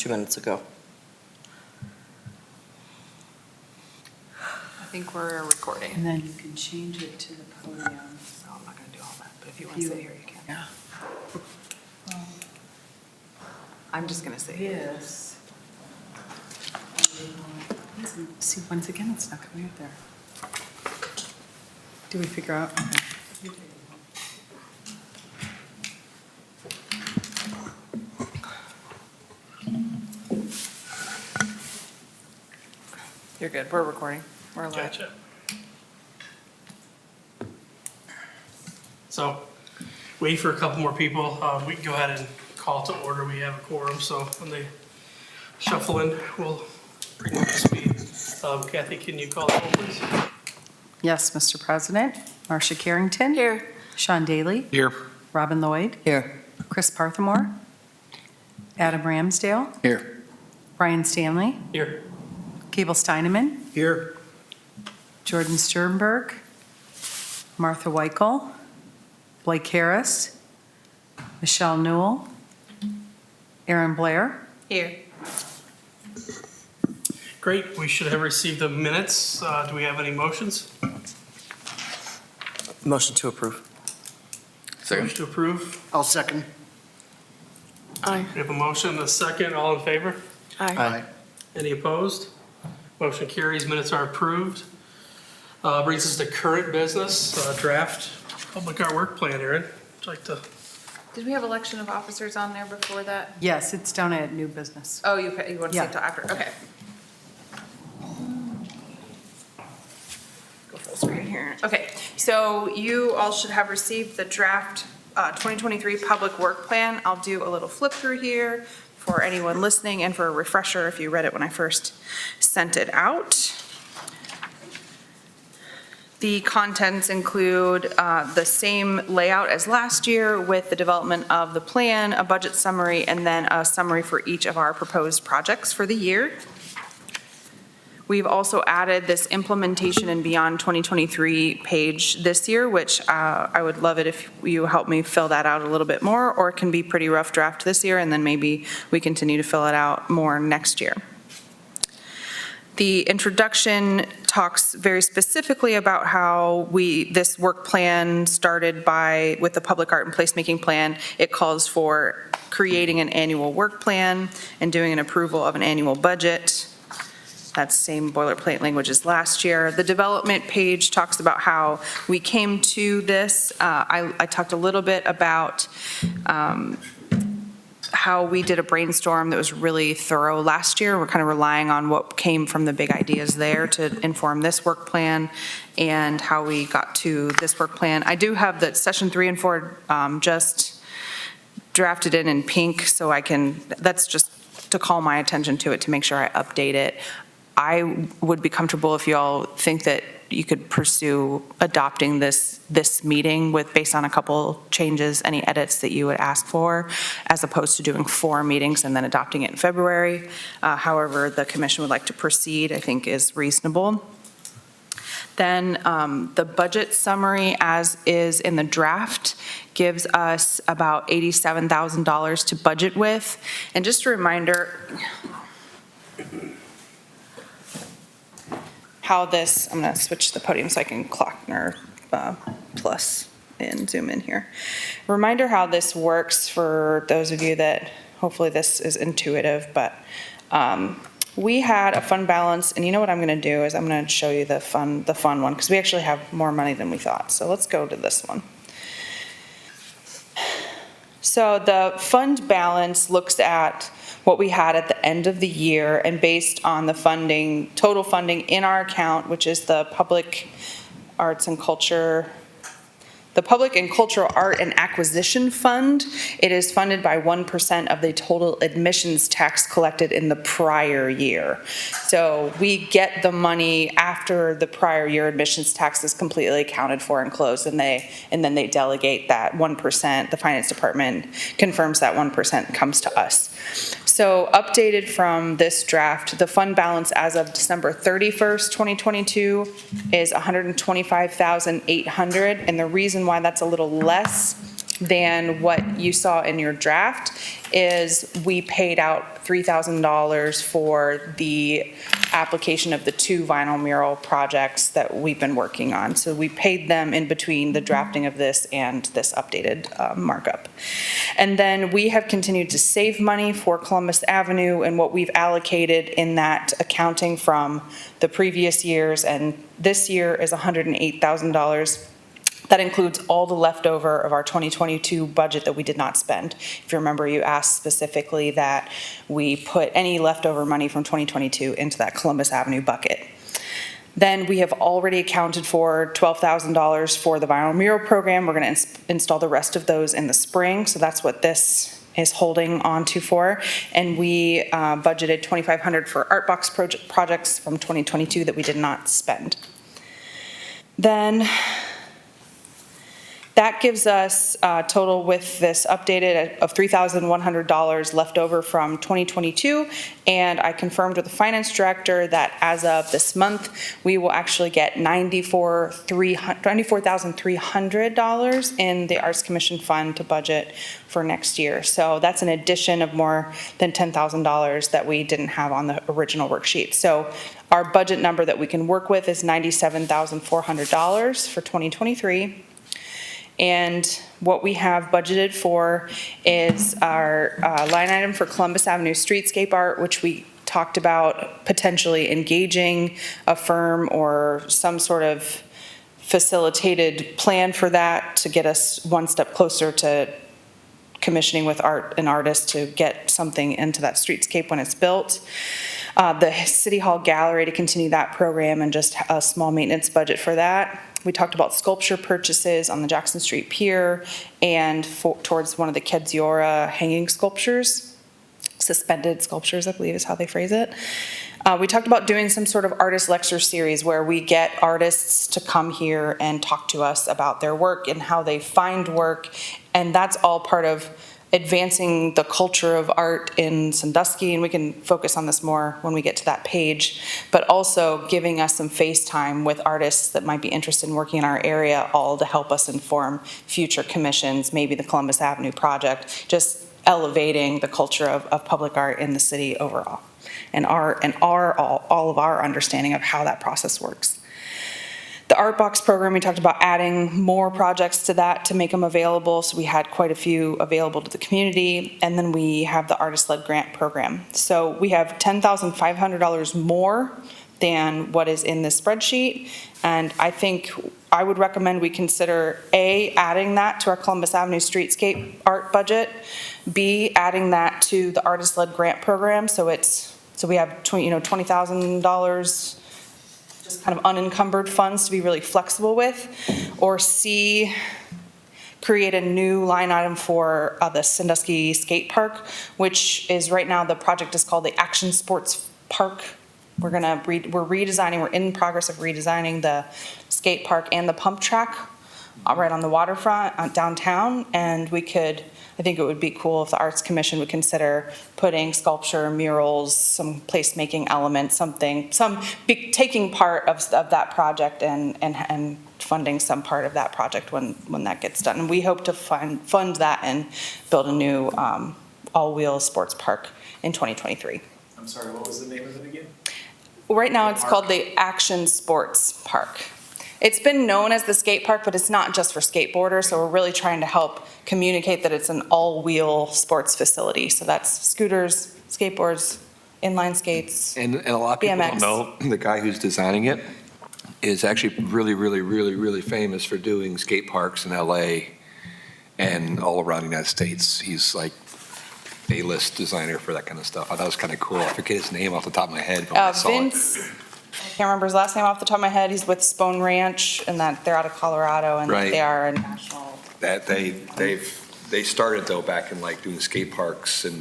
2 minutes ago. I think we're recording. And then you can change it to the podium. No, I'm not going to do all that, but if you want to sit here, you can. Yeah. I'm just going to sit here. Yes. See, once again, it's not coming up there. Do we figure out? Okay. You're good. We're recording. We're live. Gotcha. So, wait for a couple more people. We can go ahead and call to order. We have a quorum, so when they shuffle in, we'll bring them up to speed. Kathy, can you call the roll, please? Yes, Mr. President. Marcia Carrington. Here. Sean Daly. Here. Robin Lloyd. Here. Chris Parthamore. Adam Ramsdale. Here. Brian Stanley. Here. Gable Steineman. Here. Jordan Sternberg. Martha Weichel. Blake Harris. Michelle Newell. Aaron Blair. Here. Great. We should have received the minutes. Do we have any motions? Motion to approve. Motion to approve. I'll second. Aye. We have a motion and a second. All in favor? Aye. Any opposed? Motion carries. Minutes are approved. Brings us to current business, draft public art work plan. Aaron, would you like to? Did we have election of officers on there before that? Yes, it's down at new business. Oh, you want to Yeah. say until after? Okay. Go full screen here. Okay, so you all should have received the draft 2023 public work plan. I'll do a little flip through here for anyone listening and for a refresher if you read it when I first sent it out. The contents include the same layout as last year with the development of the plan, a budget summary, and then a summary for each of our proposed projects for the year. We've also added this implementation and beyond 2023 page this year, which I would love it if you help me fill that out a little bit more, or it can be pretty rough draft this year, and then maybe we continue to fill it out more next year. The introduction talks very specifically about how this work plan started with the public art and placemaking plan. It calls for creating an annual work plan and doing an approval of an annual budget. That's same boilerplate language as last year. The development page talks about how we came to this. I talked a little bit about how we did a brainstorm that was really thorough last year. We're kind of relying on what came from the big ideas there to inform this work plan and how we got to this work plan. I do have the session 3 and 4 just drafted in pink, so that's just to call my attention to it to make sure I update it. I would be comfortable if you all think that you could pursue adopting this meeting based on a couple changes, any edits that you would ask for, as opposed to doing 4 meetings and then adopting it in February. However the commission would like to proceed, I think is reasonable. Then the budget summary, as is in the draft, gives us about $87,000 to budget with. And just a reminder, how this, I'm going to switch the podium so I can clock or plus and zoom in here. Reminder how this works for those of you that hopefully this is intuitive, but we had a fund balance, and you know what I'm going to do is I'm going to show you the fun one, because we actually have more money than we thought. So let's go to this one. So the fund balance looks at what we had at the end of the year, and based on the funding, total funding in our account, which is the Public and Cultural Art and Acquisition Fund, it is funded by 1% of the total admissions tax collected in the prior year. So we get the money after the prior year admissions tax is completely accounted for and closed, and then they delegate that 1%. The finance department confirms that 1% comes to us. So updated from this draft, the fund balance as of December 31st, 2022 is $125,800, and the reason why that's a little less than what you saw in your draft is we paid out $3,000 for the application of the 2 vinyl mural projects that we've been working on. So we paid them in between the drafting of this and this updated markup. And then we have continued to save money for Columbus Avenue and what we've allocated in that accounting from the previous years, and this year is $108,000. That includes all the leftover of our 2022 budget that we did not spend. If you remember, you asked specifically that we put any leftover money from 2022 into that Columbus Avenue bucket. Then we have already accounted for $12,000 for the vinyl mural program. We're going to install the rest of those in the spring, so that's what this is holding on to for. And we budgeted $2,500 for art box projects from 2022 that we did not spend. Then that gives us a total with this updated of $3,100 left over from 2022. And I confirmed with the finance director that as of this month, we will actually get $94,300 in the Arts Commission fund to budget for next year. So that's an addition of more than $10,000 that we didn't have on the original worksheet. So our budget number that we can work with is $97,400 for 2023. And what we have budgeted for is our line item for Columbus Avenue streetscape art, which we talked about potentially engaging a firm or some sort of facilitated plan for that to get us one step closer to commissioning with an artist to get something into that streetscape when it's built. The City Hall Gallery to continue that program and just a small maintenance budget for that. We talked about sculpture purchases on the Jackson Street Pier and towards one of the Kedziora hanging sculptures, suspended sculptures, I believe is how they phrase it. We talked about doing some sort of artist lecture series where we get artists to come here and talk to us about their work and how they find work, and that's all part of advancing the culture of art in Sandusky, and we can focus on this more when we get to that page, but also giving us some face time with artists that might be interested in working in our area, all to help us inform future commissions, maybe the Columbus Avenue project, just elevating the culture of public art in the city overall, and all of our understanding of how that process works. The Art Box program, we talked about adding more projects to that to make them available. So we had quite a few available to the community. And then we have the Artist-Led Grant program. So we have $10,500 more than what is in this spreadsheet. And I think I would recommend we consider A, adding that to our Columbus Avenue streetscape art budget, B, adding that to the Artist-Led Grant program. So we have $20,000 just kind of unencumbered funds to be really flexible with, or C, create a new line item for the Sandusky Skate Park, which is right now the project is called the Action Sports Park. We're redesigning, we're in progress of redesigning the skate park and the pump track right on the waterfront downtown, and I think it would be cool if the Arts Commission would consider putting sculpture, murals, some placemaking elements, taking part of that project and funding some part of that project when that gets done. And we hope to fund that and build a new all-wheel sports park in 2023. I'm sorry, what was the name of it again? Right now it's called the Action Sports Park. It's been known as the skate park, but it's not just for skateboarders, so we're really trying to help communicate that it's an all-wheel sports facility. So that's scooters, skateboards, inline skates, And a lot of people BMX. don't know, the guy who's designing it is actually really famous for doing skate parks in LA and all around the United States. He's like A-list designer for that kind of stuff. I thought it was kind of cool. I forget his name off the top of my head, but when I saw Vince, I can't remember his last name off the top of my head. He's with Spone Ranch, and that they're out of Colorado, and Right. they are a national. That they started though back in like doing skate parks and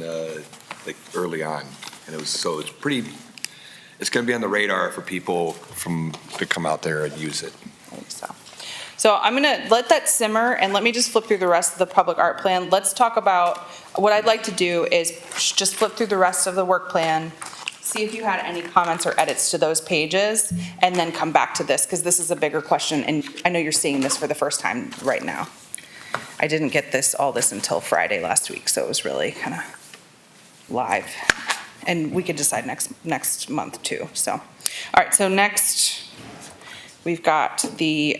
like early on, and it's going to be on the radar for people to come out there and use it. I think so I'm going to let that simmer, and let me just flip through the rest of the public art plan. Let's talk about, what I'd like to do is just flip through the rest of the work plan, see if you had any comments or edits to those pages, and then come back to this, because this is a bigger question, and I know you're seeing this for the first time right now. I didn't get all this until Friday last week, so it was really kind of live. And we could decide next month too, so. All right, so next, we've got the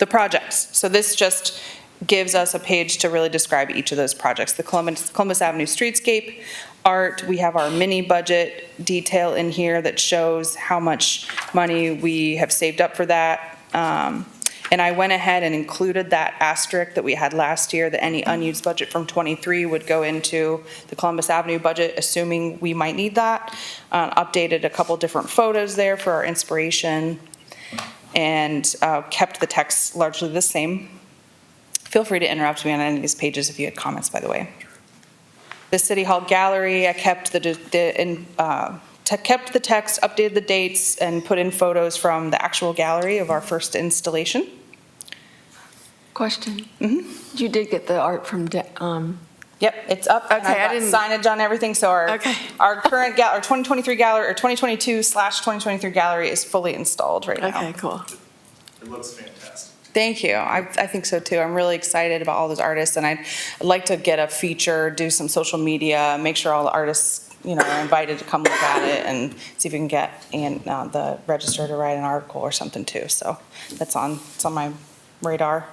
projects. So this just gives us a page to really describe each of those projects. The Columbus Avenue streetscape art, we have our mini budget detail in here that shows how much money we have saved up for that. And I went ahead and included that asterisk that we had last year, that any unused budget from '23 would go into the Columbus Avenue budget, assuming we might need that. Updated a couple different photos there for our inspiration, and kept the text largely the same. Feel free to interrupt me on any of these pages if you had comments, by the way. The City Hall Gallery, I kept the text, updated the dates, and put in photos from the actual gallery of our first installation. Question. You did get the art from, Yep, it's up. And Okay, I I've didn't- got signage on everything, so Okay. our current our 2023 gallery, or 2022/2023 gallery is fully installed right now. okay, cool. It looks fantastic. Thank you. I think so too. I'm really excited about all those artists, and I'd like to get a feature, do some social media, make sure all the artists, are invited to come look at it, and see if we can get the Register to write an article or something too. So it's on my radar.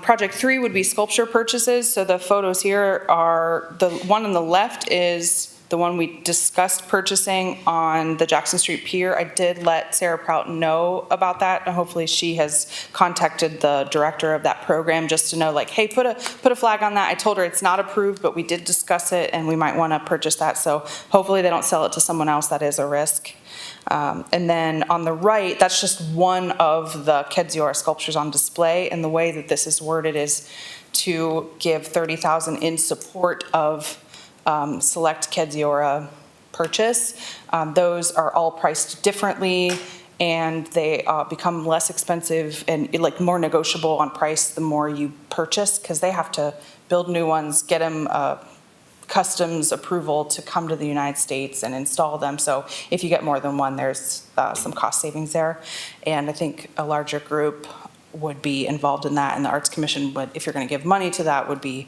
Project 3 would be sculpture purchases. So the photos here are, the one on the left is the one we discussed purchasing on the Jackson Street Pier. I did let Sarah Prout know about that, and hopefully she has contacted the director of that program just to know, like, hey, put a flag on that. I told her it's not approved, but we did discuss it, and we might want to purchase that. So hopefully they don't sell it to someone else. That is a risk. And then on the right, that's just one of the Kedziora sculptures on display. And the way that this is worded is to give $30,000 in support of select Kedziora purchase. Those are all priced differently, and they become less expensive and like more negotiable on price the more you purchase, because they have to build new ones, get them customs approval to come to the United States and install them. So if you get more than one, there's some cost savings there. And I think a larger group would be involved in that, and the Arts Commission would, if you're going to give money to that, would be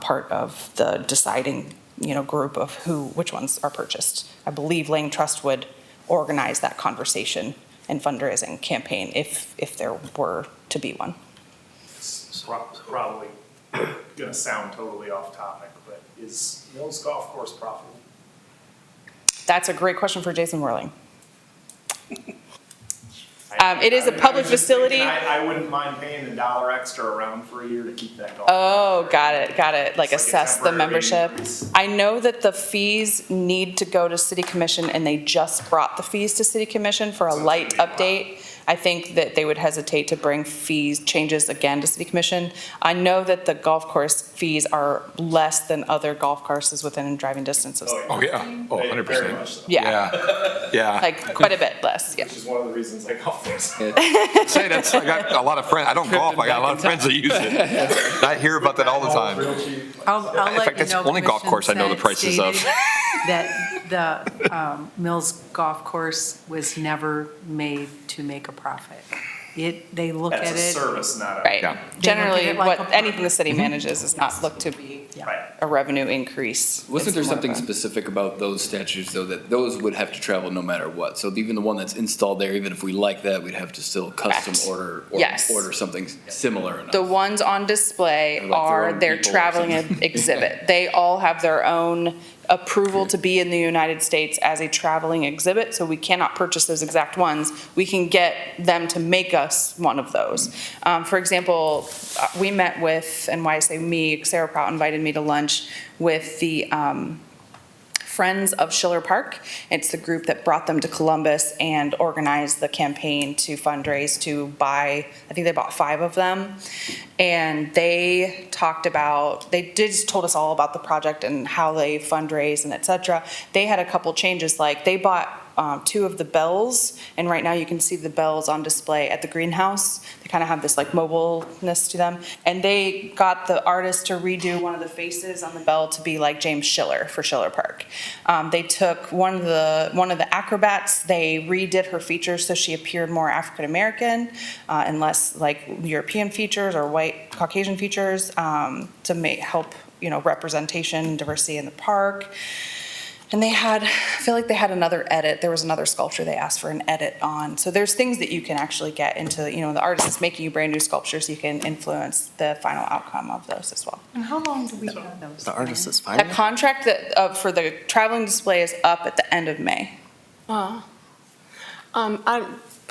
part of the deciding group of which ones are purchased. I believe Lang Trust would organize that conversation and fundraising campaign if there were to be one. It's probably gonna sound totally off topic, but is Mills Golf Course profitable? That's a great question for Jason Worling. It is a public I was just facility. thinking I wouldn't mind paying $1 extra around for a year to keep that golf. Oh, got it. Like It's assess a the temporary membership. increase. I know that the fees need to go to City Commission, and they just brought the fees to City Commission for a So it's light gonna be a update. I think that they would hesitate to bring changes again to City Commission. I know that the golf course fees are less than other golf courses within driving distance of. Oh, yeah. Oh, Very 100%. much so. Yeah, Yeah. like quite a bit less, yeah. Which is one of the reasons I golf there. Say that's, I got a lot of friends, I don't golf, I got a lot of friends that use it. I hear about that all the time. Real cheap. I'll In let fact, you that's know. the only golf Commission course I know the prices of. stated That the Mills Golf Course was never made to make a profit. They look at That's a it. service, not a. Right. Yeah. Generally, it like what, a anything the city manages is not looked to be Right. a revenue increase. Wasn't It's there more of something a- specific about those statutes, though, that those would have to travel no matter what? So even the one that's installed there, even if we like that, we'd have to still custom Correct. order Yes. order something similar enough. The ones on display Or like their are own their people or traveling something. exhibit. They all have their own approval to be in the United States as a traveling exhibit, so we cannot purchase those exact ones. We can get them to make us one of those. For example, we met with, and why I say me, Sarah Prout invited me to lunch with the Friends of Schiller Park. It's the group that brought them to Columbus and organized the campaign to fundraise to buy, I think they bought 5 of them. And they just told us all about the project and how they fundraise and et cetera. They had a couple changes, like they bought two of the bells, and right now you can see the bells on display at the greenhouse. They kind of have this like mobileness to them, and they got the artist to redo one of the faces on the bell to be like James Schiller for Schiller Park. They took one of the acrobats, they redid her features so she appeared more African American and less like European features or white Caucasian features to help representation, diversity in the park. And I feel like they had another edit. There was another sculpture they asked for an edit on. So there's things that you can actually get into, the artist is making you brand new sculptures, you can influence the final outcome of those as well. And how long do we have those? The artist is A fine. contract that, for the traveling display is up at the end of May.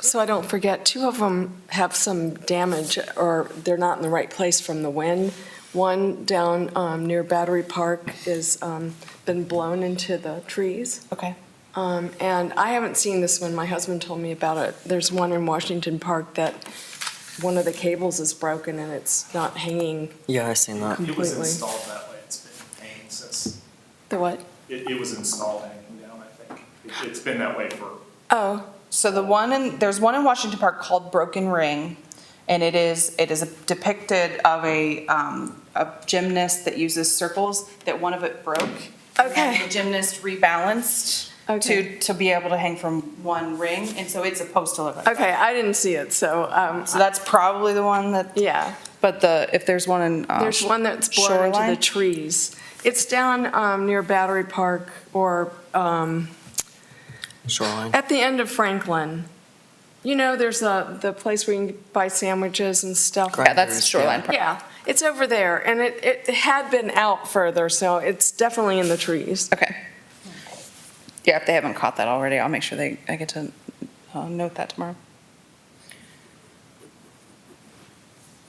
So I don't forget, two of them have some damage, or they're not in the right place from the wind. One down near Battery Park is been blown into the trees. Okay. And I haven't seen this one. My husband told me about it. There's one in Washington Park that one of the cables is broken and it's not hanging Yeah, I seen that. It was completely. installed that way, it's been hanging since, The what? it was installed hanging down, I think. It's been that way for, Oh, So there's one in Washington Park called Broken Ring, and it is depicted of a gymnast that uses circles, that one of it broke. And then Okay. the gymnast rebalanced Okay. to be able to hang from one ring, and so it's supposed to look like that. okay, I didn't see it, so, So that's probably the one that, yeah. but if there's one in. There's one that's blown into Shoreline? the trees. It's down near Battery Park or Shoreline. at the end of Franklin. There's the place where you can buy sandwiches and stuff. Yeah, that's Shoreline Park. Yeah, it's over there, and it had been out further, so it's definitely in the trees. Okay. Yeah, if they haven't caught that already, I'll make sure I get to note that tomorrow.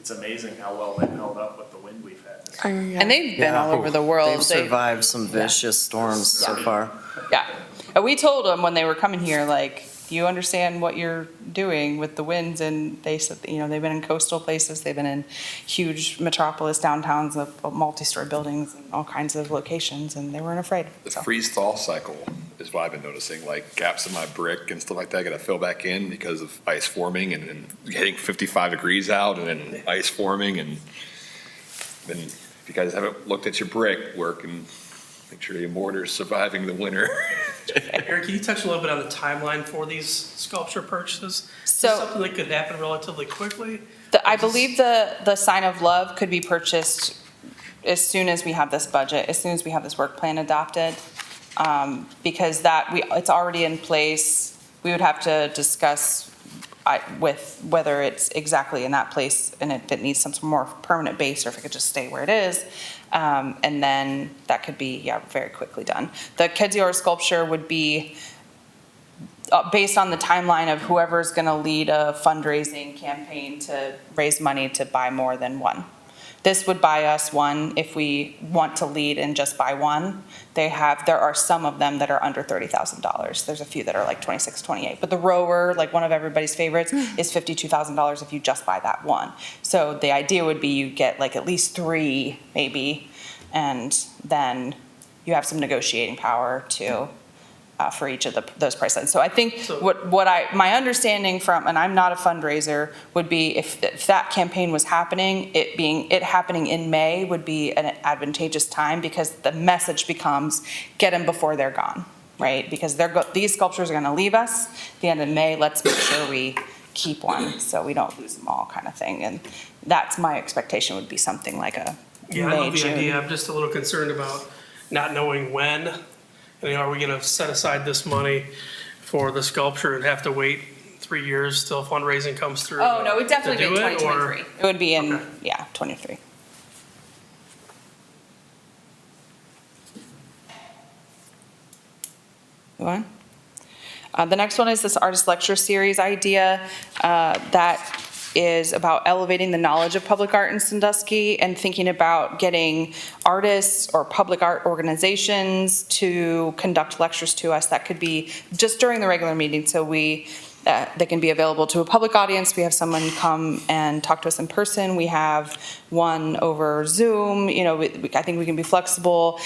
it's amazing how well they've held up with the wind we've had. this year. And they've been all over the world. They've survived some vicious storms so far. Yeah. And we told them when they were coming here, like, do you understand what you're doing with the winds? And they said, they've been in coastal places, they've been in huge metropolis downtowns of multi-story buildings and all kinds of locations, and they weren't afraid. The So, freeze-thaw cycle is what I've been noticing, like gaps in my brick and stuff like that, gotta fill back in because of ice forming and hitting 55 degrees out and then ice forming and if you guys haven't looked at your brick work and make sure your mortar's surviving the winter. Eric, can you touch a little bit on the timeline for these sculpture purchases? Is this So- something that could happen relatively quickly? I believe the sign of love could be purchased as soon as we have this budget, as soon as we have this work plan adopted. Because it's already in place. We would have to discuss with whether it's exactly in that place and if it needs some more permanent base or if it could just stay where it is. And then that could be, very quickly done. The Kedzior sculpture would be based on the timeline of whoever's going to lead a fundraising campaign to raise money to buy more than one. This would buy us one if we want to lead and just buy one. There are some of them that are under $30,000. There's a few that are like 26, 28. But the rower, like one of everybody's favorites, is $52,000 if you just buy that one. So the idea would be you get like at least 3 maybe, and then you have some negotiating power to for each of those price lines. So I think So- my understanding from, and I'm not a fundraiser, would be if that campaign was happening, it happening in May would be an advantageous time because the message becomes get them before they're gone, right? Because these sculptures are going to leave us at the end of May. Let's make sure we keep one so we don't lose them all, kind of thing. And that's my expectation would be something like a Yeah, I May, love the June. idea. I'm just a little concerned about not knowing when. Are we gonna set aside this money for the sculpture and have to wait 3 years till fundraising comes through? Oh, no, it would definitely to be do it, or- 2023. It would be in, Okay. 23. Go on. The next one is this artist lecture series idea that is about elevating the knowledge of public art in Sandusky and thinking about getting artists or public art organizations to conduct lectures to us. That could be just during the regular meeting, so they can be available to a public audience. We have someone come and talk to us in person. We have one over Zoom. I think we can be flexible.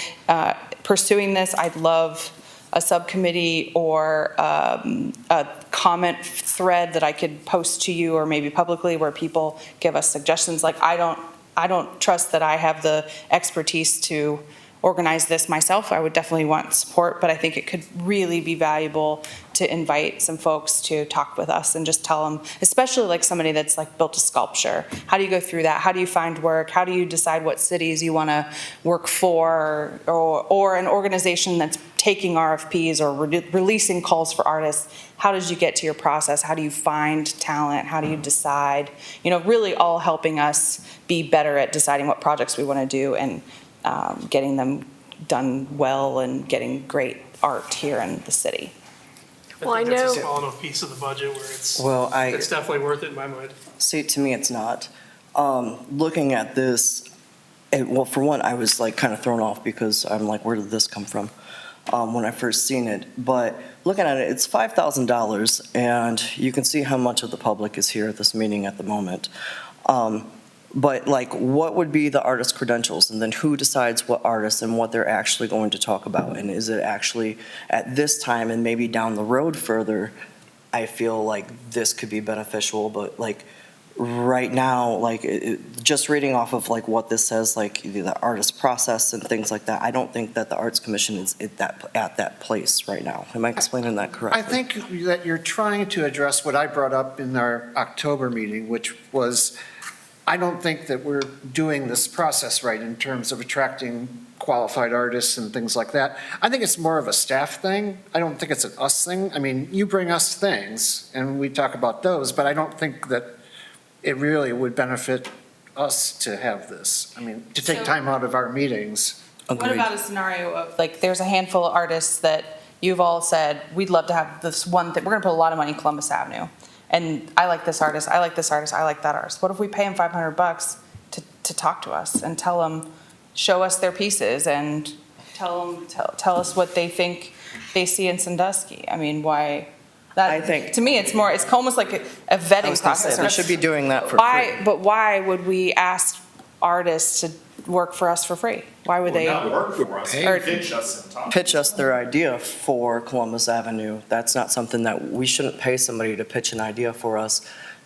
Pursuing this, I'd love a subcommittee or a comment thread that I could post to you or maybe publicly where people give us suggestions. Like, I don't trust that I have the expertise to organize this myself. I would definitely want support, but I think it could really be valuable to invite some folks to talk with us and just tell them, especially like somebody that's like built a sculpture. How do you go through that? How do you find work? How do you decide what cities you want to work for? Or an organization that's taking RFPs or releasing calls for artists. How did you get to your process? How do you find talent? How do you decide? You know, really all helping us be better at deciding what projects we want to do and getting them done well and getting great art here in the city. Well, I think that's a know- small enough piece of the budget where it's Well, definitely worth it in my mind. see, to me, it's not. Looking at this, well, for one, I was like kind of thrown off because I'm like, where did this come from? When I first seen it. But looking at it, it's $5,000, and you can see how much of the public is here at this meeting at the moment. But like, what would be the artist credentials? And then who decides what artists and what they're actually going to talk about? And is it actually at this time and maybe down the road further, I feel like this could be beneficial, but like right now, like just reading off of like what this says, like the artist process and things like that, I don't think that the Arts Commission is at that place right now. Am I explaining that correctly? I think that you're trying to address what I brought up in our October meeting, which was, I don't think that we're doing this process right in terms of attracting qualified artists and things like that. I think it's more of a staff thing. I don't think it's an us thing. I mean, you bring us things and we talk about those, but I don't think that it really would benefit us to have this. I mean, to take So- time out of our meetings. What Agreed. about a scenario of, like, there's a handful of artists that you've all said, we'd love to have this one thing, we're gonna put a lot of money in Columbus Avenue. And I like this artist, I like this artist, I like that artist. What if we pay them $500 to talk to us and tell them, show us their pieces and tell us what they think they see in Sandusky? I mean, why? That, I think- to me, it's almost like a I vetting was gonna say, process. we should be doing that for Why, free. but why would we ask artists to work for us for free? Why would they? Not work for us, Or- pitch us and talk. Pitch us their idea for Columbus Avenue. That's not something that, we shouldn't pay somebody to pitch an idea for us.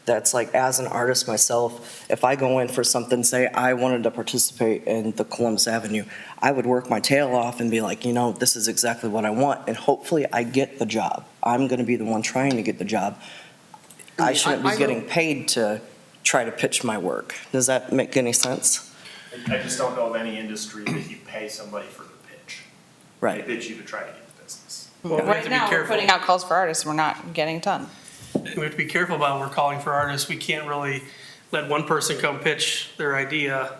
That's like, as an artist myself, if I go in for something, say I wanted to participate in the Columbus Avenue, I would work my tail off and be like, you know, this is exactly what I want, and hopefully I get the job. I'm gonna be the one trying to get the job. I shouldn't I be don't- getting paid to try to pitch my work. Does that make any sense? I just don't know of any industry that you pay somebody for the pitch. They Right. pitch you to try to get the business. Well, we have Right to be now, we're careful. putting out calls for artists, we're not getting a ton. We have to be careful about when we're calling for artists. We can't really let one person come pitch their idea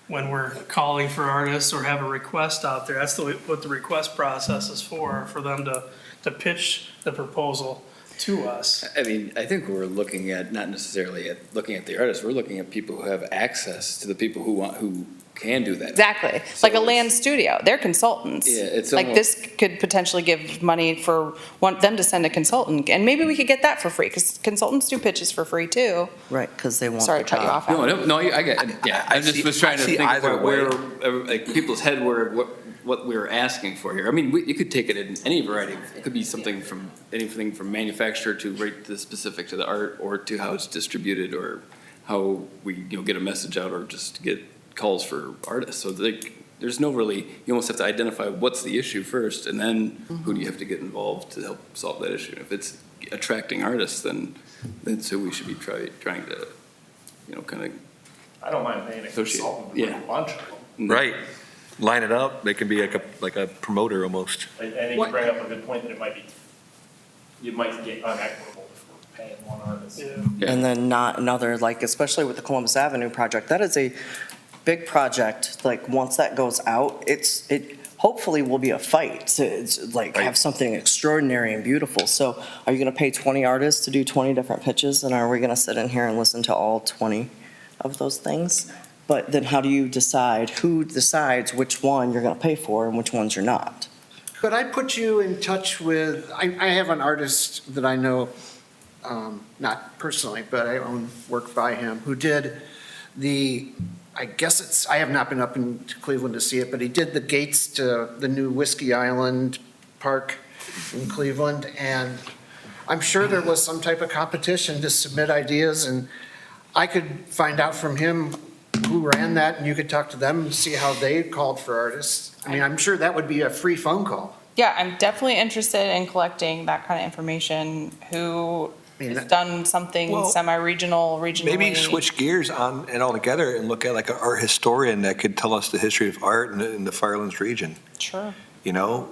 when we're calling for artists or have a request out there. That's what the request process is for them to pitch the proposal to us. I mean, I think we're looking at, not necessarily at looking at the artists, we're looking at people who have access to the people who can do that. Exactly, So like a it's- land studio, they're consultants. Yeah, it's Like almost- this could potentially give money for them to send a consultant, and maybe we could get that for free, because consultants do pitches for free too. Right, because they want Sorry the to cut you job. off. No, Alan. no, I get, yeah, I just was trying to see think either of where, like, people's head were, what we were asking for here. I mean, you could take it in any variety. It could be something from, anything from manufacturer to right to specific to the art, or to how it's distributed, or how we, get a message out, or just get calls for artists. So there's no really, you almost have to identify what's the issue first, and then who do you have to get involved to help solve that issue. If it's attracting artists, then so we should be trying to, kind of. I don't mind paying a Associate, consultant to bring yeah. a bunch of them. Right. Line it up, they can be like a promoter almost. I think you bring up a good point that you might get unequitable if we're paying one artist. Yeah. And then not another, like, especially with the Columbus Avenue project, that is a big project. Like, once that goes out, it hopefully will be a fight to, like, have something extraordinary and beautiful. So are you gonna pay 20 artists to do 20 different pitches? And are we gonna sit in here and listen to all 20 of those things? But then how do you decide, who decides which one you're gonna pay for and which ones you're not? Could I put you in touch with, I have an artist that I know, not personally, but I own work by him, who did I have not been up in Cleveland to see it, but he did the gates to the new Whiskey Island Park in Cleveland, and I'm sure there was some type of competition to submit ideas, and I could find out from him who ran that, and you could talk to them and see how they called for artists. I mean, I'm sure that would be a free phone call. Yeah, I'm definitely interested in collecting that kind of information. Who has done something Well, semi-regional, regionally? Maybe switch gears on and all together and look at like an art historian that could tell us the history of art in the Firelands region, Sure. you know?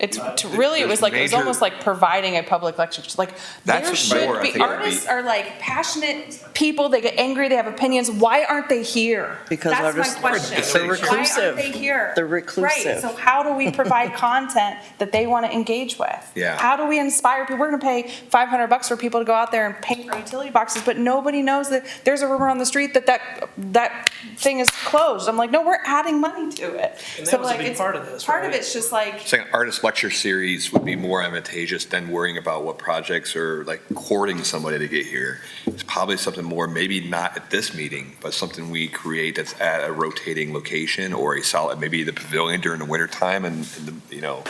It's really, it was like, it was major- almost like providing a public lecture. Just like, That's there what should more I be, think it would be. artists are like passionate people, they get angry, they have opinions. Why aren't they here? Because That's artists- my question. They're reclusive. Why aren't they here? They're reclusive. Right, so how do we provide content that they want to engage with? Yeah. How do we inspire people? We're going to pay $500 for people to go out there and paint our utility boxes, but nobody knows that there's a rumor on the street that thing is closed. I'm like, no, we're adding money to it. And So that was a like, big it's part of this, part of right? it's just like, It's like an artist lecture series would be more advantageous than worrying about what projects or like courting somebody to get here. It's probably something more, maybe not at this meeting, but something we create that's at a rotating location or a solid, maybe the pavilion during the winter time and the, you know,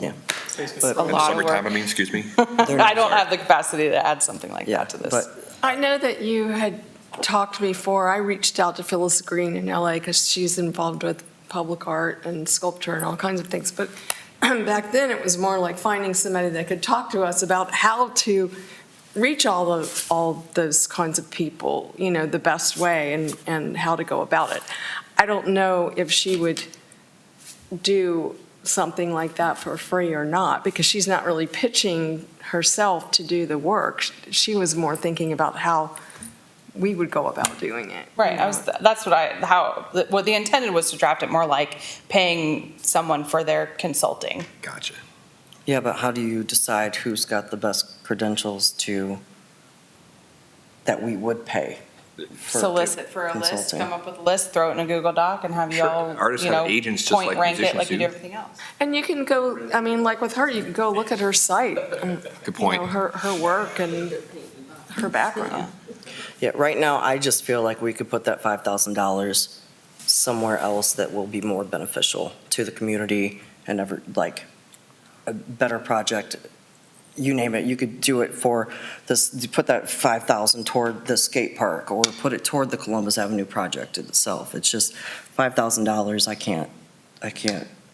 Yeah. a in the lot of summertime, work. excuse me. I don't have the capacity to add something like Yeah, that to this. but I know that you had talked before. I reached out to Phyllis Green in LA because she's involved with public art and sculpture and all kinds of things. But back then, it was more like finding somebody that could talk to us about how to reach all those kinds of people, you know, the best way and how to go about it. I don't know if she would do something like that for free or not, because she's not really pitching herself to do the work. She was more thinking about how we would go about doing it. Right, that's what the intended was to draft it more like paying someone for their consulting. Gotcha. Yeah, but how do you decide who's got the best credentials that we would pay? Solicit for a list, consulting? come up with a list, throw it in a Google Doc and have you Sure, all, artists you have know, agents just point like rank it musicians like you do do. everything else. And you can go, I mean, like with her, you can go look at her site. And, Good point. you know, her work and her background. Yeah, right now, I just feel like we could put that $5,000 somewhere else that will be more beneficial to the community and like a better project. You name it, you could do it for this, you put that 5,000 toward the skate park or put it toward the Columbus Avenue project itself. It's just $5,000, I can't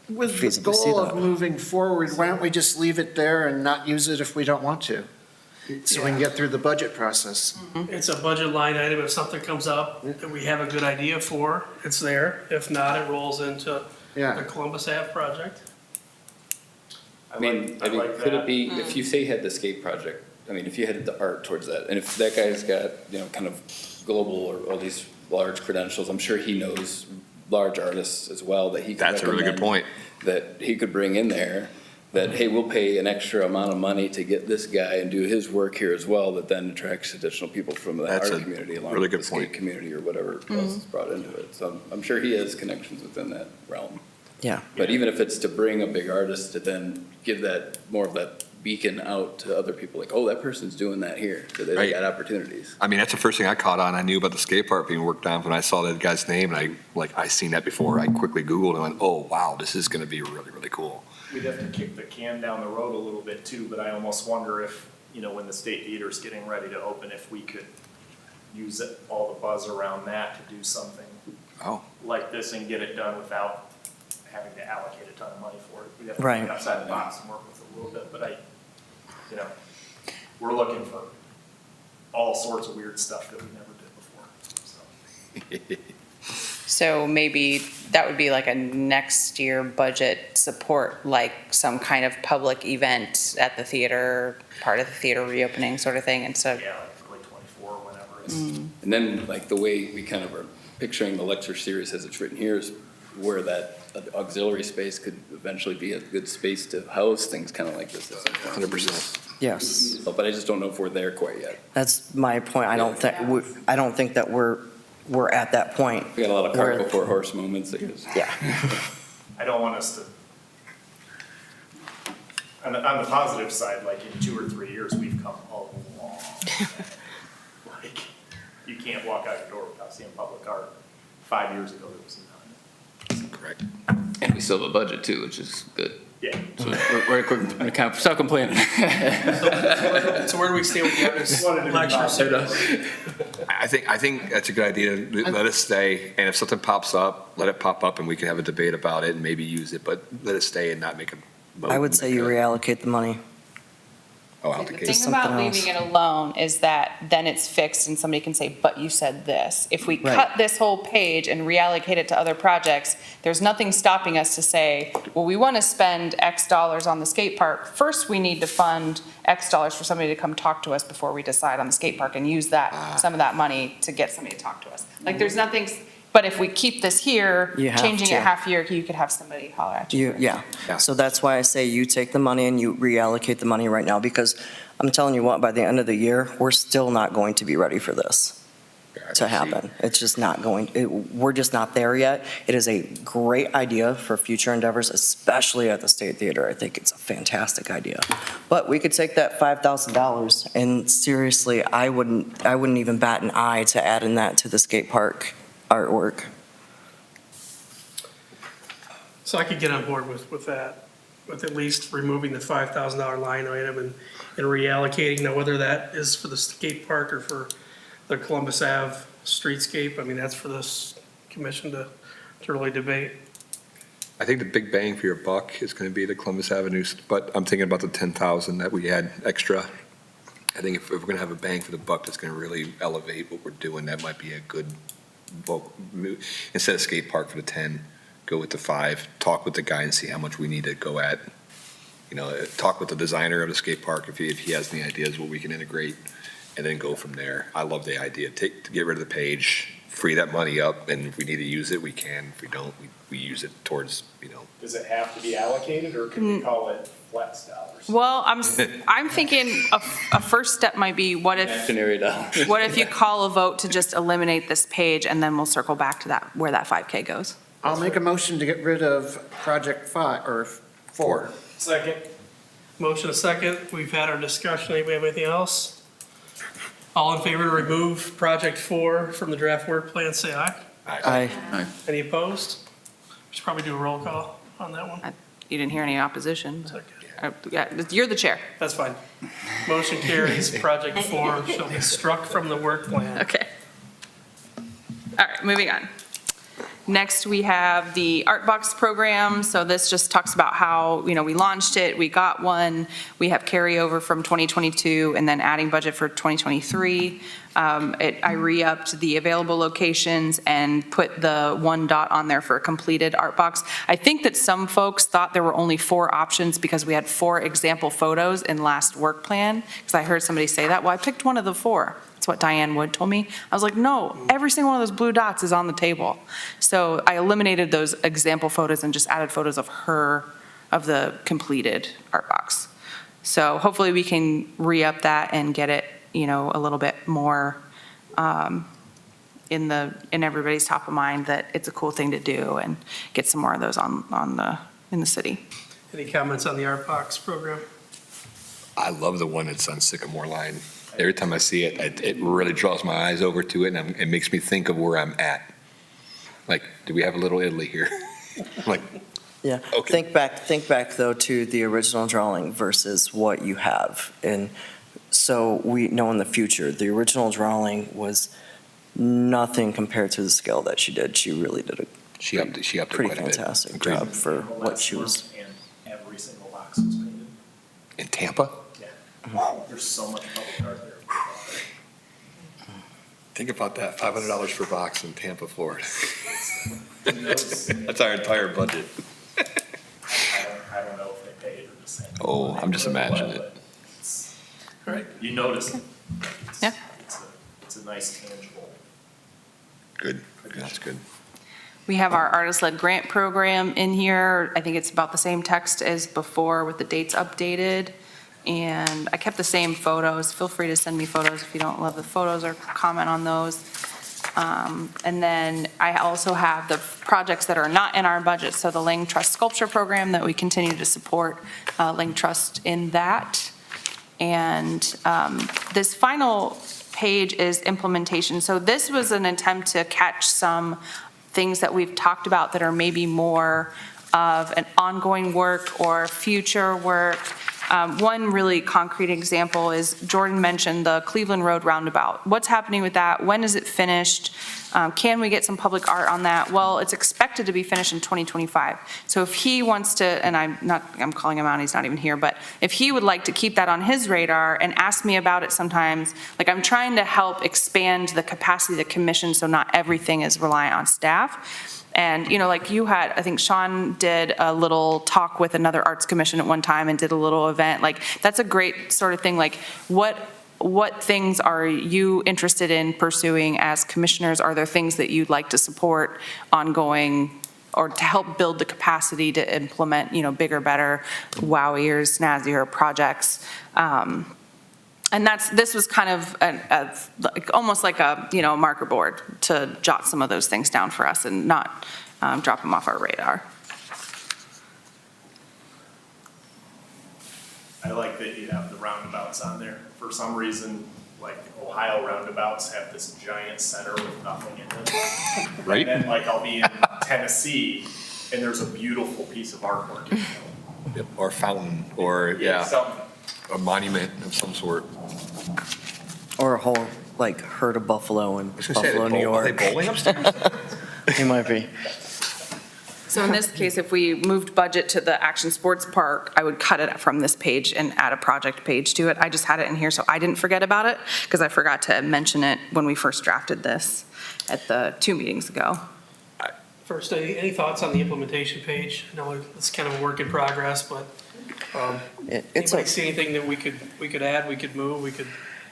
With the feasibly see goal of that. moving forward, why don't we just leave it there and not use it if we don't want to? So we can get through the budget process. It's a budget line item. If something comes up that we have a good idea for, it's there. If not, it rolls into the Yeah. Columbus Ave project. I mean, could it be, if you say you had the skate project, I mean, if you had the art towards that, and if that guy's got, you know, kind of global or all these large credentials, I'm sure he knows large artists as well that he could That's a really good recommend, point. that he could bring in there, that, hey, we'll pay an extra amount of money to get this guy and do his work here as well, that then attracts additional people from the That's art a community along really with the good skate point. community or whatever else is brought into it. So I'm sure he has connections within that realm. Yeah. But even if it's to bring a big artist to then give that, more of that beacon out to other people, like, oh, that person's doing that here, so they Right. got opportunities. I mean, that's the first thing I caught on. I knew about the skate park being worked on when I saw that guy's name, and I seen that before. I quickly Googled and went, oh, wow, this is gonna be really, really cool. We'd have to kick the can down the road a little bit too, but I almost wonder if, you know, when the state theater's getting ready to open, if we could use all the buzz around that to do something Oh. like this and get it done without having to allocate a ton of money for it. We'd have to Right. think outside the box and work with it a little bit, but you know, we're looking for all sorts of weird stuff that we never did before, so. So maybe that would be like a next year budget support, like some kind of public event at the theater, part of the theater reopening sort of thing, and so. Yeah, like 24, whenever it's. And then, like, the way we kind of are picturing the lecture series as it's written here is where that auxiliary space could eventually be a good space to house things kind of like this. 100%. Yes, But I just don't know if we're there quite yet. that's my point. I don't think that we're at that point. We got a lot of cart Where- before horse moments, I guess. Yeah. I don't want us to, on the positive side, like in 2 or 3 years, we've come a long way. Like, you can't walk out your door without seeing public art. 5 years ago, there was none. Correct. And we still have a budget too, which is good. Yeah. So we're kind of stop complaining. So where do we stay with the artist Wanted to be lecture? I think that's a good idea. Let us stay, and if something pops up, let it pop up, and we can have a debate about it and maybe use it, but let it stay and not make a. I would say you reallocate the money. Oh, out The the thing case. about something else. leaving it alone is that then it's fixed and somebody can say, but you said this. If we Right. cut this whole page and reallocate it to other projects, there's nothing stopping us to say, well, we want to spend X dollars on the skate park. First, we need to fund X dollars for somebody to come talk to us before we decide on the skate park and use that, some of that money to get somebody to talk to us. Like, there's nothing, but if we keep this here, You have changing to. it half year, you could have somebody holler at you. Yeah. Yeah. So that's why I say you take the money and you reallocate the money right now, because I'm telling you what, by the end of the year, we're still not going to be ready for this to happen. It's just not we're just not there yet. It is a great idea for future endeavors, especially at the State Theater. I think it's a fantastic idea. But we could take that $5,000 and seriously, I wouldn't even bat an eye to adding that to the skate park artwork. So I could get on board with that, with at least removing the $5,000 line item and reallocating. Now, whether that is for the skate park or for the Columbus Ave streetscape, I mean, that's for this commission to really debate. I think the big bang for your buck is going to be the Columbus Avenue, but I'm thinking about the 10,000 that we had extra. I think if we're going to have a bang for the buck that's going to really elevate what we're doing, that might be a good move. Instead of skate park for the 10, go with the 5, talk with the guy and see how much we need to go at. You know, talk with the designer of the skate park if he has any ideas what we can integrate, and then go from there. I love the idea. To get rid of the page, free that money up, and if we need to use it, we can. If we don't, we use it towards, Does it have to be allocated, or can we call it flex dollars? Well, I'm thinking a first step might be, what if Imaginary dollars. What if you call a vote to just eliminate this page, and then we'll circle back to that, where that 5K goes? I'll make a motion to get rid of Project 5, or 4. Second. Motion a second. We've had our discussion. Anybody have anything else? All in favor to remove project 4 from the draft work plan, say aye. Any opposed? We should probably do a roll call on that one. You didn't hear any opposition. Is that good? Yeah, you're the chair. That's fine. Motion carries. Project 4 shall be struck from the work plan. Okay. All right, moving on. Next, we have the Art Box program. So this just talks about how, we launched it, we got one, we have carryover from 2022, and then adding budget for 2023. I re-upped the available locations and put the 1 dot on there for a completed Art Box. I think that some folks thought there were only 4 options because we had 4 example photos in last work plan, because I heard somebody say that. Well, I picked one of the 4. That's what Diane Wood told me. I was like, no, every single one of those blue dots is on the table. So I eliminated those example photos and just added photos of the completed Art Box. So hopefully we can re-up that and get it, a little bit more in everybody's top of mind, that it's a cool thing to do, and get some more of those in the city. Any comments on the Art Box program? I love the one that's on Sycamore Line. Every time I see it, it really draws my eyes over to it, and it makes me think of where I'm at. Like, do we have a little Italy here? Like, Yeah. Okay. Think back though to the original drawing versus what you have. And so we know in the future, the original drawing was nothing compared to the scale that she did. She really did she upped it pretty quite a bit. fantastic Agreed. job for what she was. And every single box was painted. In Tampa? Yeah. There's so much public art there. Think about that, $500 per box in Tampa, Florida. Those- That's our entire budget. I don't know if they paid or just saying. Oh, I'm just imagining it. But it's- All right. You notice it. Yeah. It's a nice tangible. Good, that's good. We have our artist-led grant program in here. I think it's about the same text as before with the dates updated. And I kept the same photos. Feel free to send me photos if you don't love the photos or comment on those. And then I also have the projects that are not in our budget. So the Lang Trust Sculpture Program that we continue to support, Lang Trust in that. And this final page is implementation. So this was an attempt to catch some things that we've talked about that are maybe more of an ongoing work or future work. One really concrete example is Jordan mentioned the Cleveland Road roundabout. What's happening with that? When is it finished? Can we get some public art on that? Well, it's expected to be finished in 2025. So if he wants to, and I'm calling him out, he's not even here, but if he would like to keep that on his radar and ask me about it sometimes, like I'm trying to help expand the capacity of the commission so not everything is reliant on staff. And, like you had, I think Sean did a little talk with another arts commission at one time and did a little event. Like, that's a great sort of thing. Like, what things are you interested in pursuing as commissioners? Are there things that you'd like to support ongoing or to help build the capacity to implement, bigger, better, wowier, snazzier projects? And this was kind of almost like a, marker board to jot some of those things down for us and not drop them off our radar. I like that you have the roundabouts on there. For some reason, like Ohio roundabouts have this giant center with nothing in it. Right. And then I'll be in Tennessee and there's a beautiful piece of artwork in the middle. Yep, or fountain, or, Something. a monument of some sort. Or a whole, herd of buffalo in I was gonna say, Buffalo, New are they York. bowling upstairs? They might be. So in this case, if we moved budget to the Action Sports Park, I would cut it from this page and add a project page to it. I just had it in here so I didn't forget about it, because I forgot to mention it when we first drafted this at the 2 meetings ago. First, any thoughts on the implementation page? I know it's kind of a work in progress, but It's anybody see anything that we could add, we could move, we could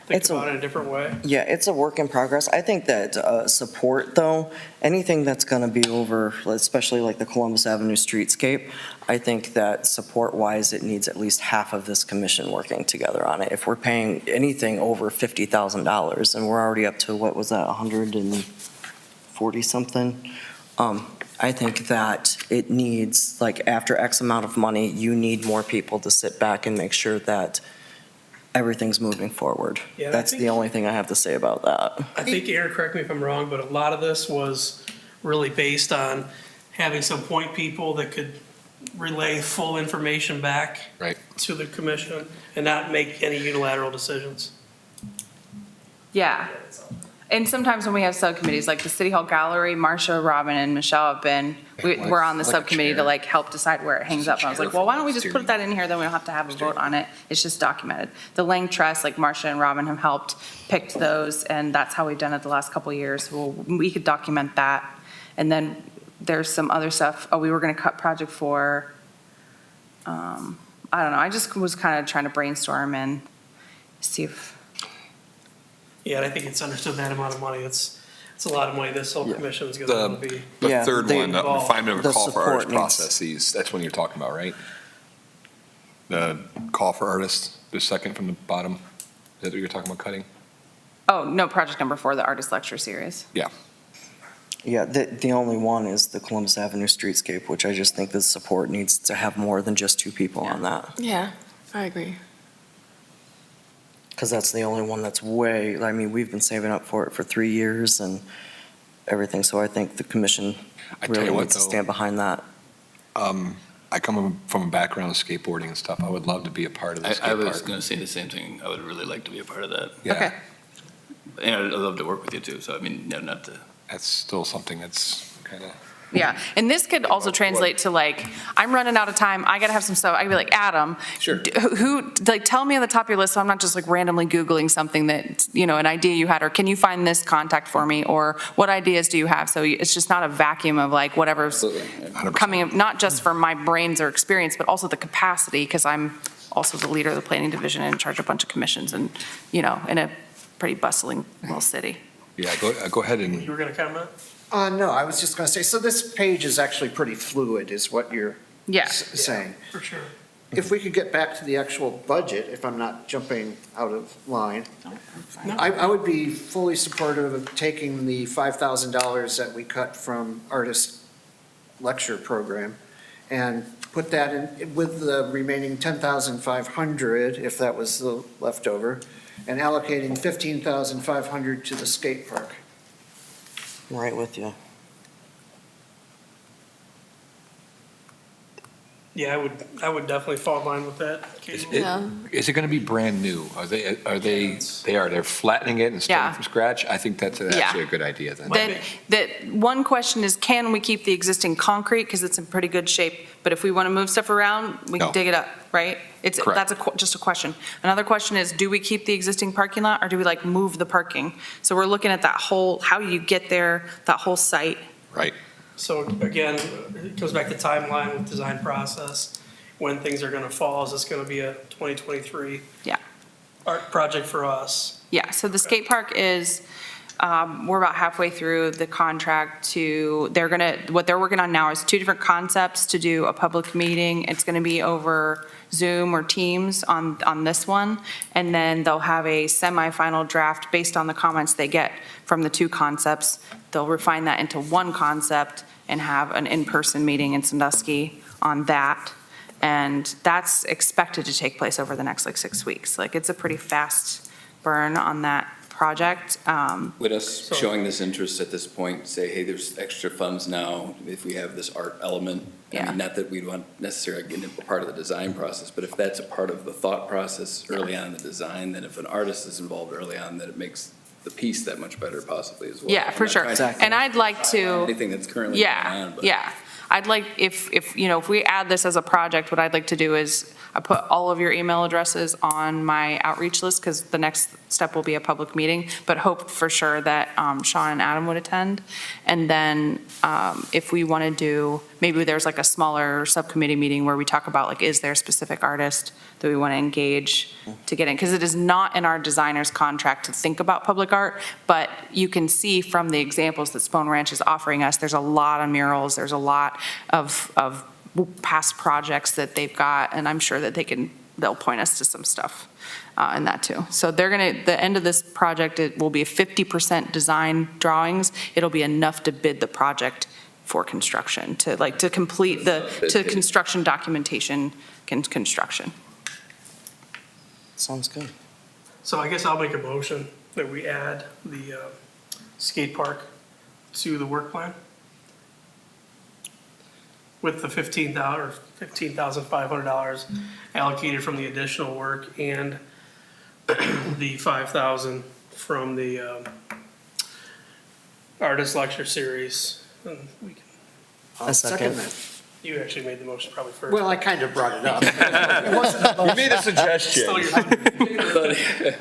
think about it in a different way? Yeah, it's a work in progress. I think that support, though, anything that's going to be over, especially like the Columbus Avenue streetscape, I think that support-wise, it needs at least half of this commission working together on it. If we're paying anything over $50,000, and we're already up to, what was that, 140-something? I think that it needs, after X amount of money, you need more people to sit back and make sure that everything's moving forward. Yeah, I That's think- the only thing I have to say about that. I think, Aaron, correct me if I'm wrong, but a lot of this was really based on having some point people that could relay full information back Right. to the commission and not make any unilateral decisions. Yeah. And sometimes when we have subcommittees, like the City Hall Gallery, Marcia, Robin, and Michelle have been, we're on the Like a subcommittee to chair. help decide where it hangs up. And I was like, well, why don't we just put that in here, then we don't have to have a vote on it. It's just documented. The Lang Trust, like Marcia and Robin have helped pick those, and that's how we've done it the last couple of years. Well, we could document that. And then there's some other stuff. Oh, we were gonna cut Project 4. I don't know, I just was kind of trying to brainstorm and see if, Yeah, and I think it's understood that amount of money. It's a lot of money this whole Yeah. commission's gonna be. The Yeah, third they- one, the refinement of The call for support artist needs- processes, that's when you're talking about, right? The call for artists, the second from the bottom, is that what you're talking about cutting? oh, no, project number 4, the artist lecture series. Yeah, the only one is the Columbus Avenue streetscape, which I just think the support needs to have more than just 2 people on that. Yeah, I agree. Because that's the only one that's we've been saving up for it for 3 years and everything, so I think the commission I tell really you what, needs to though, stand behind that. I come from a background of skateboarding and stuff. I would love to be a part of the I skate was park. going to say the same thing. I would really like to be a part of that. Yeah, Okay. And I'd love to work with you too. So, I mean, no, not to. that's still something that's kind of, Yeah, and this could also translate to I'm running out of time, I gotta have some stuff, I could be like, Adam. Sure. Who, tell me on the top of your list, so I'm not just randomly Googling something that, an idea you had, or can you find this contact for me, or what ideas do you have? So it's just not a vacuum of whatever's Absolutely. 100%. coming, not just from my brains or experience, but also the capacity, because I'm also the leader of the planning division and in charge of a bunch of commissions and, in a pretty bustling little city. yeah, go ahead and, You were gonna comment? No, I was just going to say, so this page is actually pretty fluid, is what you're Yeah. saying. For sure. If we could get back to the actual budget, if I'm not jumping out of line, I would be fully supportive of taking the $5,000 that we cut from artist lecture program and put that in with the remaining $10,500, if that was the leftover, and allocating $15,500 to the skate park. I'm right with you. Yeah, I would definitely fall in line with that. Is Katie. is it going to be brand new? They're flattening it and Yeah. starting from scratch? I think that's actually a good idea then. That one question is, can we keep the existing concrete, because it's in pretty good shape, but if we want to move stuff around, we can No. dig it up, right? Correct. That's just a question. Another question is, do we keep the existing parking lot, or do we like move the parking? So we're looking at that whole, how you get there, that whole site. Right. So again, it goes back to timeline with design process, when things are gonna fall. Is this gonna be a 2023? Yeah. Art project for us? Yeah, so the skate park is, we're about halfway through the contract what they're working on now is 2 different concepts to do a public meeting. It's gonna be over Zoom or Teams on this one. And then they'll have a semifinal draft based on the comments they get from the 2 concepts. They'll refine that into 1 concept and have an in-person meeting in Sandusky on that. And that's expected to take place over the next 6 weeks. It's a pretty fast burn on that project. Would us showing this interest at this point say, hey, there's extra funds now if we have this art element? I Yeah. mean, not that we'd want necessarily get into part of the design process, but if that's a part of the thought process early on in the design, then if an artist is involved early on, then it makes the piece that much better possibly as well. Yeah, for sure. And I'd like to. Anything that's currently going Yeah, on, but. yeah. I'd like, if we add this as a project, what I'd like to do is I put all of your email addresses on my outreach list, because the next step will be a public meeting, but hope for sure that Sean and Adam would attend. And then if we want to do, maybe there's a smaller subcommittee meeting where we talk about is there a specific artist that we want to engage to get in? Because it is not in our designer's contract to think about public art, but you can see from the examples that Spone Ranch is offering us, there's a lot of murals, there's a lot of past projects that they've got, and I'm sure that they'll point us to some stuff in that too. So the end of this project, it will be 50% design drawings. It'll be enough to bid the project for construction, to complete to construction documentation construction. Sounds good. So I guess I'll make a motion that we add the skate park to the work plan with the $15,500 allocated from the additional work and the $5,000 from the artist lecture series. And we can, A second. that. you actually made the motion probably first. Well, I kind of brought it up. You made a suggestion. Still your-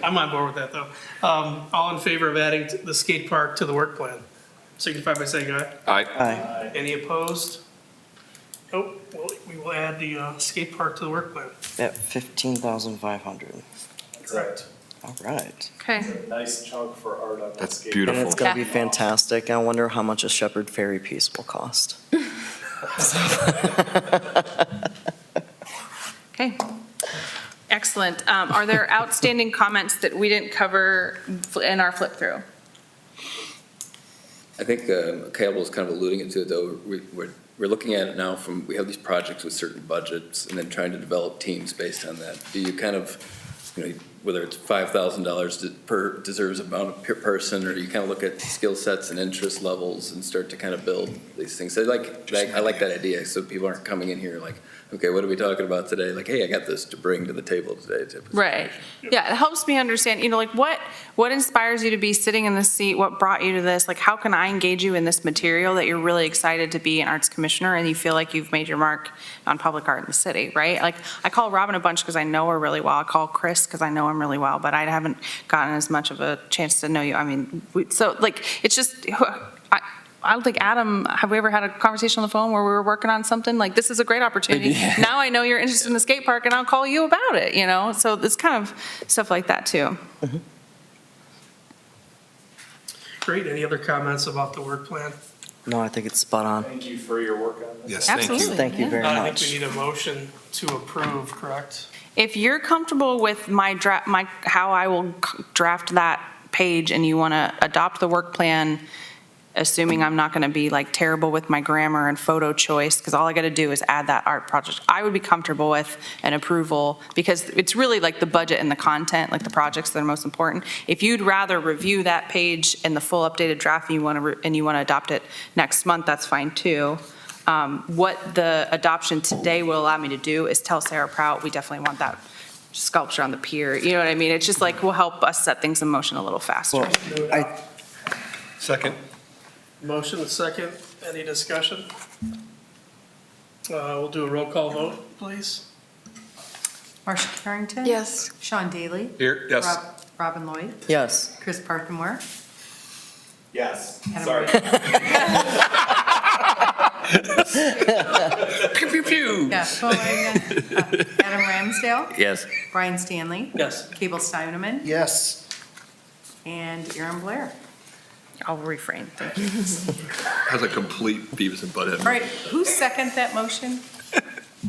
I'm on board with that, though. All in favor of adding the skate park to the work plan? Signify by saying aye. Aye. Any opposed? Nope. Well, we will add the skate park to the work plan. At 15,500. Correct. All right. Okay. It's a nice chunk for art on that That's skate. beautiful. And it's going to be Yeah. fantastic. I wonder how much a Shepherd Ferry piece will cost. Okay. Excellent. Are there outstanding comments that we didn't cover in our flip through? I think Caleb was kind of alluding to it, though. We're looking at it now from, we have these projects with certain budgets and then trying to develop teams based on that. Do you kind of, whether it's $5,000 per deserves amount per person, or you kind of look at skill sets and interest levels and start to kind of build these things? I like that idea, so people aren't coming in here like, okay, what are we talking about today? Like, hey, I got this to bring to the table today. type of Right. situation. Yeah, it helps me understand, what inspires you to be sitting in this seat? What brought you to this? How can I engage you in this material that you're really excited to be an arts commissioner and you feel like you've made your mark on public art in the city, right? I call Robin a bunch because I know her really well. I call Chris because I know him really well, but I haven't gotten as much of a chance to know you. It's just, I don't think, Adam, have we ever had a conversation on the phone where we were working on something? This is a great opportunity. Now I know you're interested in the skate park and I'll call you about it, So it's kind of stuff like that too. Great. Any other comments about the work plan? No, I think it's spot on. Thank you for your work on this. Yes, thank you. Absolutely. Thank you very I think much. we need a motion to approve, correct? If you're comfortable with how I will draft that page and you want to adopt the work plan, assuming I'm not going to be terrible with my grammar and photo choice, because all I got to do is add that art project, I would be comfortable with an approval, because it's really the budget and the content, the projects that are most important. If you'd rather review that page in the full updated draft and you want to adopt it next month, that's fine too. What the adoption today will allow me to do is tell Sarah Prout, we definitely want that sculpture on the pier. You know what I mean? It's just like, will help us set things in motion a little faster. Well, I, Second. Motion and second, any discussion? We'll do a roll call vote, please. Marcia Carrington? Yes. Sean Daly? Here, yes. Robin Lloyd? yes. Chris Parkinmore? Yes, Adam sorry. Pew, pew, pew. Yeah, well, Adam Ramsdale? Yes. Brian Stanley? Yes. Cable Steineman? Yes. And Aaron Blair. I'll refrain, thank you. Has a complete Beavis and Butthead. All right, who seconded that motion?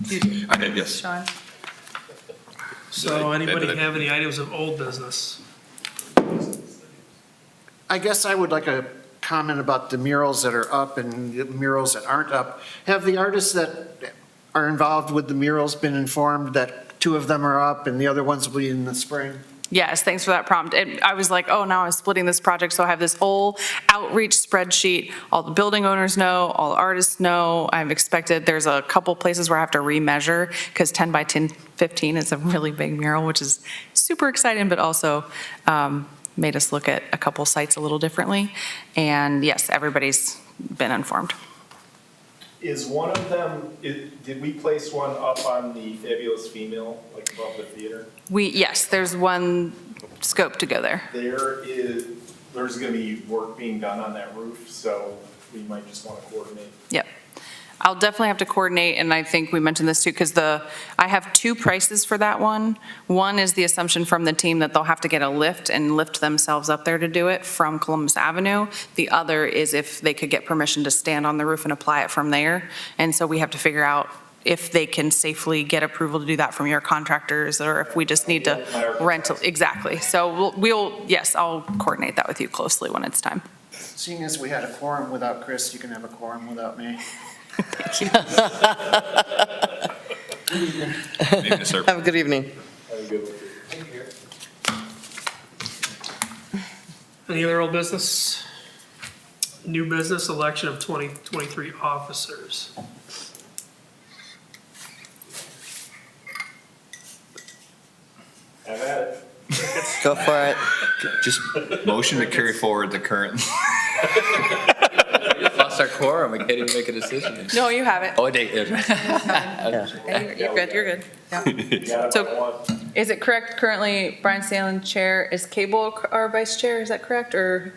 You did, I did, yes. Sean? So I anybody did it. have any items of old business? I guess I would like a comment about the murals that are up and the murals that aren't up. Have the artists that are involved with the murals been informed that 2 of them are up and the other ones will be in the spring? Yes, thanks for that prompt. And I was like, oh, now I'm splitting this project, so I have this whole outreach spreadsheet. All the building owners know, all the artists know. I've expected, there's a couple places where I have to remeasure, because 10 by 10, 15 is a really big mural, which is super exciting, but also made us look at a couple sites a little differently. And yes, everybody's been informed. Is one of them, did we place one up on the Fabulous Female, like above the theater? Yes, there's one scope to go there. There's gonna be work being done on that roof, so we might just wanna coordinate. Yep. I'll definitely have to coordinate, and I think we mentioned this too, because I have 2 prices for that one. One is the assumption from the team that they'll have to get a lift and lift themselves up there to do it from Columbus Avenue. The other is if they could get permission to stand on the roof and apply it from there. And so we have to figure out if they can safely get approval to do that from your contractors, or if we just need to rent. Exactly. So yes, I'll coordinate that with you closely when it's time. Seeing as we had a quorum without Chris, you can have a quorum without me. Have a good evening. Have a good one. Any other old business? New business, election of 2023 officers. Have at it. Go for it. Just motion to carry forward the current. Lost our quorum, we can't even make a decision. No, you have it. Oh, I did. You're good, you're good. Got it So- by one. Is it correct currently Brian Sandlin chair, is Cable our vice chair, is that correct, or?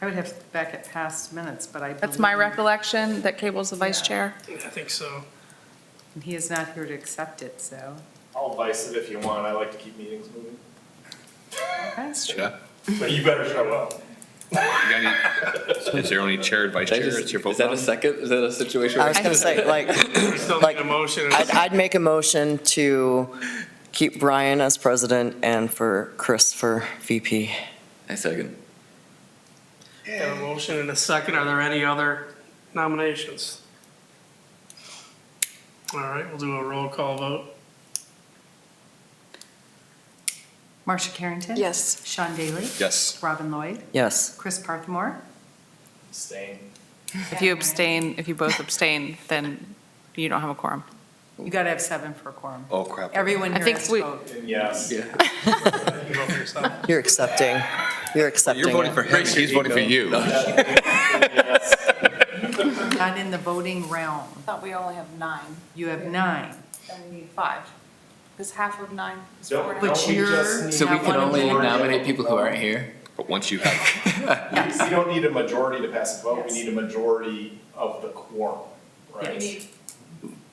I would have to back it past minutes, but I believe. That's my recollection, that Cable's the vice chair. I think so. He is not here to accept it, so. I'll vice it if you want, I like to keep meetings moving, That's true. Yeah. but you better show up. Is there only chair and vice chair? It's your vote. Is that a second, is that a situation? I where- was gonna say, We still Like, need a motion. I'd make a motion to keep Brian as president and for Chris for VP. I second. Got a motion and a second. Are there any other nominations? All right, we'll do a roll call vote. Marcia Carrington? Yes. Sean Daly? Yes. Robin Lloyd? Yes. Chris Parkinmore? Staying. If you abstain, if you both abstain, then you don't have a quorum. You gotta have 7 for a quorum. Oh, crap. Everyone I here think has we- to vote. And yes. You vote for yourself. You're accepting. You're accepting You're voting it. for him, he's voting for you. Yes. Not in the voting realm. I thought we only have 9, You have 9. then we need 5. Because half of 9 is Don't- 4. But don't we you're- just need- So we Not can one of only them. nominate people who aren't here? But once you have, We don't need a majority to pass a vote, we need a majority of the quorum, right?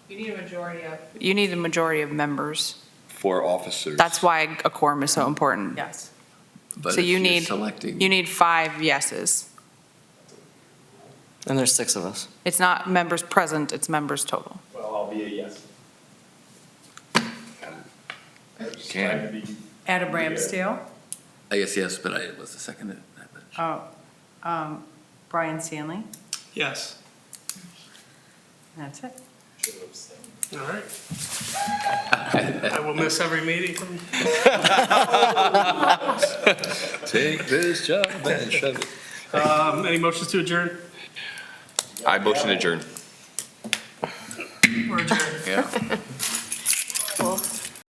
You need a majority of members. 4 officers. That's why a quorum is so important. Yes. But So if you you're need- Selecting. You need 5 yeses. And there's 6 of us. It's not members present, it's members total. Well, I'll be a yes. I'm just Can. trying to be- Adam Ramsdale? I guess yes, but I was the second. Brian Stanley? Yes. That's it. Should have abstained. All right. I will miss every meeting from. Take this job and shove it. Any motions to adjourn? I motion adjourn.